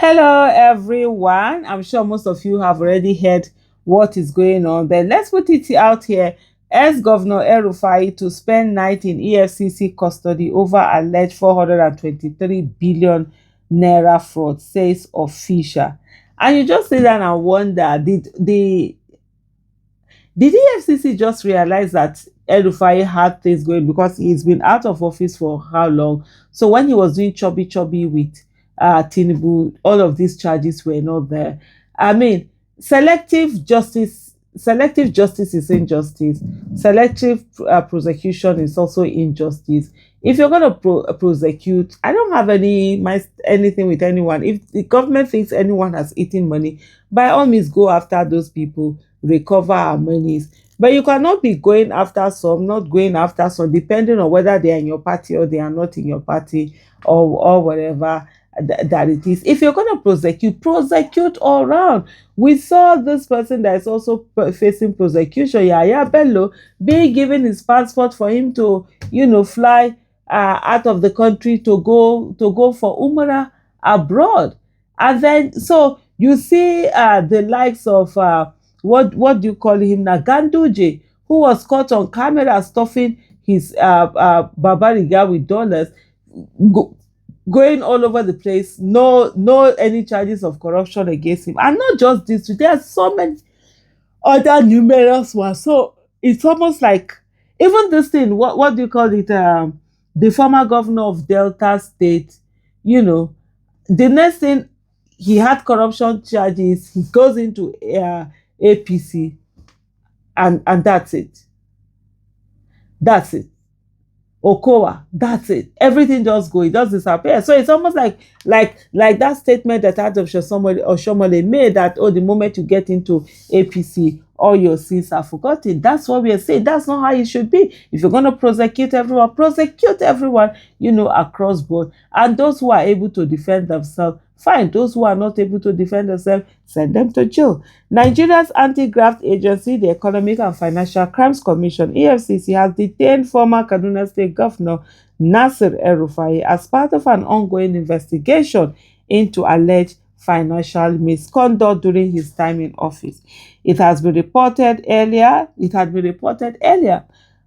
Hello, everyone. I'm sure most of you have already heard what is going on, but let's put it out here. Ex-Governor El-Rufai to spend night in EFCC custody over alleged 423 billion naira fraud, says official. And you just sit down and wonder, did EFCC just realize that El-Rufai had things going because he's been out of office for how long? So when he was doing chubby chubby with Tinubu, all of these charges were not there. I mean, selective justice is injustice. Selective prosecution is also injustice. If you're going to prosecute, I don't have anything with anyone. If the government thinks anyone has eaten money, by all means go after those people, recover our monies. But you cannot be going after some, not going after some, depending on whether they are in your party or they are not in your party, or whatever that it is. If you're going to prosecute all round. We saw this person that is also facing prosecution, Yaya Bello, being given his passport for him to, fly out of the country to go for Umrah abroad. And then, so you see the likes of what do you call him now, Ganduje, who was caught on camera stuffing his babariga with dollars, go, going all over the place. No any charges of corruption against him. And not just this, there are so many other numerous ones. So it's almost like, even this thing, what do you call it, the former governor of Delta State, you know the next thing, he had corruption charges, he goes into APC, and that's it. Okowa, that's it. Everything just go, it just disappear. So it's almost like that statement that out of Shomole made, that, oh, the moment you get into APC, all your sins are forgotten. That's what we are saying. That's not how it should be. If you're going to prosecute everyone, across board. And those who are able to defend themselves, fine. Those who are not able to defend themselves, send them to jail. Nigeria's anti-graft agency, the Economic and Financial Crimes Commission, EFCC, has detained former Kaduna State Governor Nasir El-Rufai as part of an ongoing investigation into alleged financial misconduct during his time in office. It had been reported earlier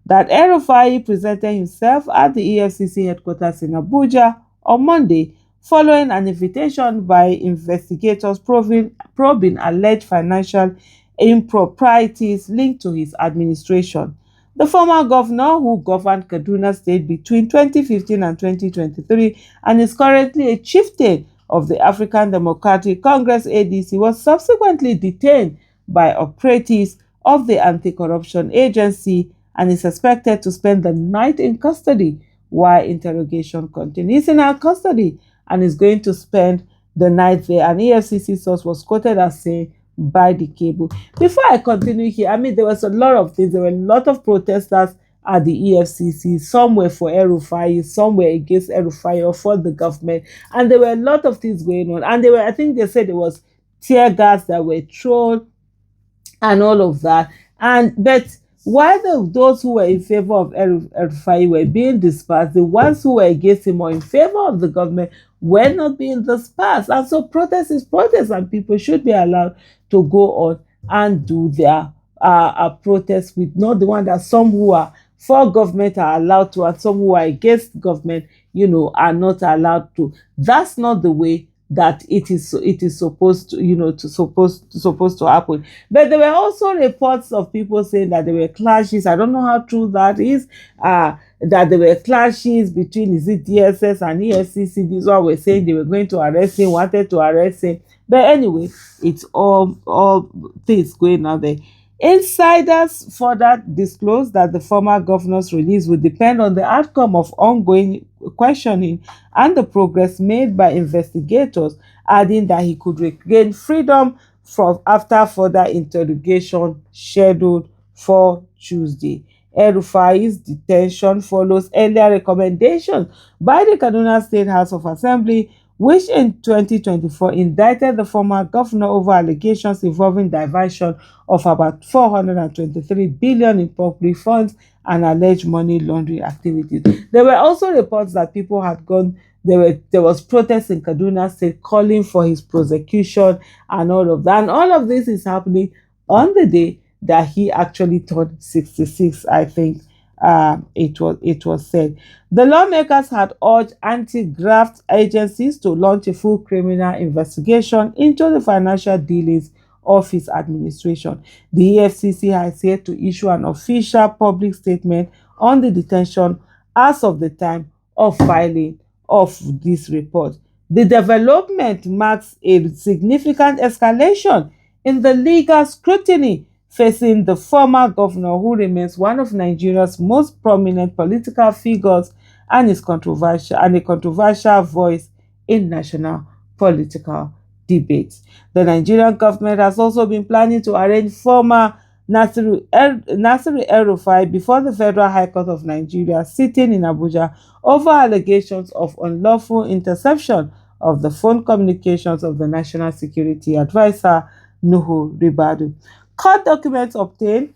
that El-Rufai presented himself at the EFCC headquarters in Abuja on Monday, following an invitation by investigators probing alleged financial improprieties linked to his administration. The former governor, who governed Kaduna State between 2015 and 2023 and is currently a chieftain of the African Democratic Congress (ADC), was subsequently detained by operatives of the anti-corruption agency and is expected to spend the night in custody while interrogation continues. In our custody and is going to spend the night there. An EFCC source was quoted as saying, "By the cable." Before I continue here, I mean, there was a lot of things. There were a lot of protesters at the EFCC. Some were for El-Rufai, some were against El-Rufai or for the government. And there were a lot of things going on. And I think they said there was tear gas that were thrown and all of that. But while those who were in favor of El-Rufai were being dispersed, the ones who were against him or in favor of the government were not being dispersed. And so protest is protest, and people should be allowed to go on and do their protest, with not the one that some who are for government are allowed to, and some who are against government, are not allowed to. That's not the way that it is supposed to, supposed to happen. But there were also reports of people saying that there were clashes. I don't know how true that is. That there were clashes between, is it DSS and EFCC? These one were saying they were going to arrest him, wanted to arrest him. But anyway, it's all things going on there. Insiders further disclosed that the former governor's release will depend on the outcome of ongoing questioning and the progress made by investigators, adding that he could regain freedom from after further interrogation scheduled for Tuesday. El-Rufai's detention follows earlier recommendations by the Kaduna State House of Assembly, which in 2024 indicted the former governor over allegations involving diversion of about 423 billion in public funds and alleged money laundering activities. There were also reports that people had gone there was protests in Kaduna State calling for his prosecution and all of that. And all of this is happening on the day that he actually turned 66, I think it was said. The lawmakers had urged anti-graft agencies to launch a full criminal investigation into the financial dealings of his administration. The EFCC has yet to issue an official public statement on the detention as of the time of filing of this report. The development marks a significant escalation in the legal scrutiny facing the former governor, who remains one of Nigeria's most prominent political figures and a controversial voice in national political debates. The Nigerian government has also been planning to arraign former Nasir El-Rufai before the Federal High Court of Nigeria, sitting in Abuja, over allegations of unlawful interception of the phone communications of the National Security Advisor, Nuhu Ribadu. Court documents obtained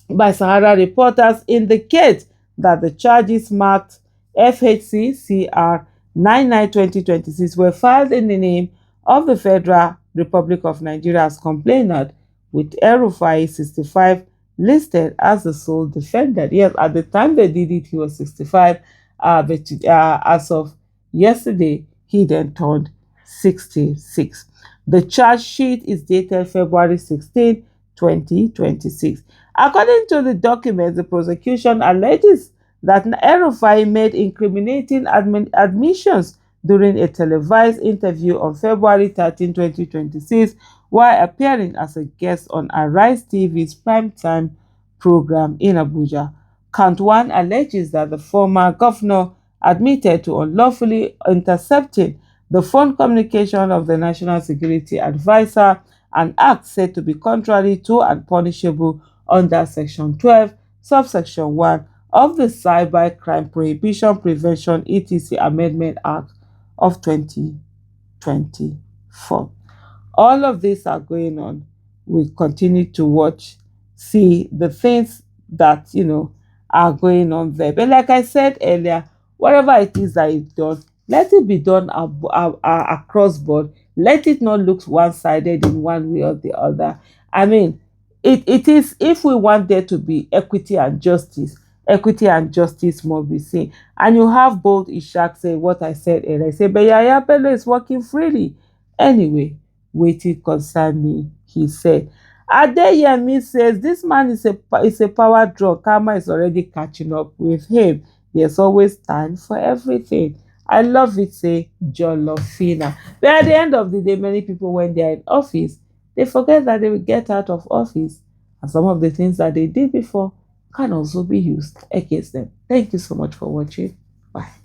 by Sahara reporters indicate that the charges marked FHC CR 99/2026 were filed in the name of the Federal Republic of Nigeria as complainant, with El-Rufai 65 listed as the sole defendant. Yes, at the time they did it, he was 65, but as of yesterday, he then turned 66. The charge sheet is dated February 16, 2026. According to the documents, the prosecution alleges that El-Rufai made incriminating admissions during a televised interview on February 13, 2026, while appearing as a guest on Arise TV's primetime program in Abuja. Count 1 alleges that the former governor admitted to unlawfully intercepting the phone communication of the National Security Advisor, an act said to be contrary to and punishable under Section 12, Subsection 1 of the Cybercrime Prohibition, Prevention, etc. Amendment Act of 2024. All of these are going on. We continue to watch, see the things that, are going on there. But like I said earlier, whatever it is that is done, let it be done across board. Let it not look one-sided in one way or the other. I mean, it is, if we want there to be equity and justice must be seen. And you have both Ishak say what I said earlier. I say, but Yaya Bello is working freely. Anyway, waiting concern me, he said. Adeyemi says this man is a power drug. Karma is already catching up with him. There's always time for everything. I love it, say Jolofina. But at the end of the day, many people, when they are in office, they forget that they will get out of office. And some of the things that they did before can also be used against them. Thank you so much for watching. Bye.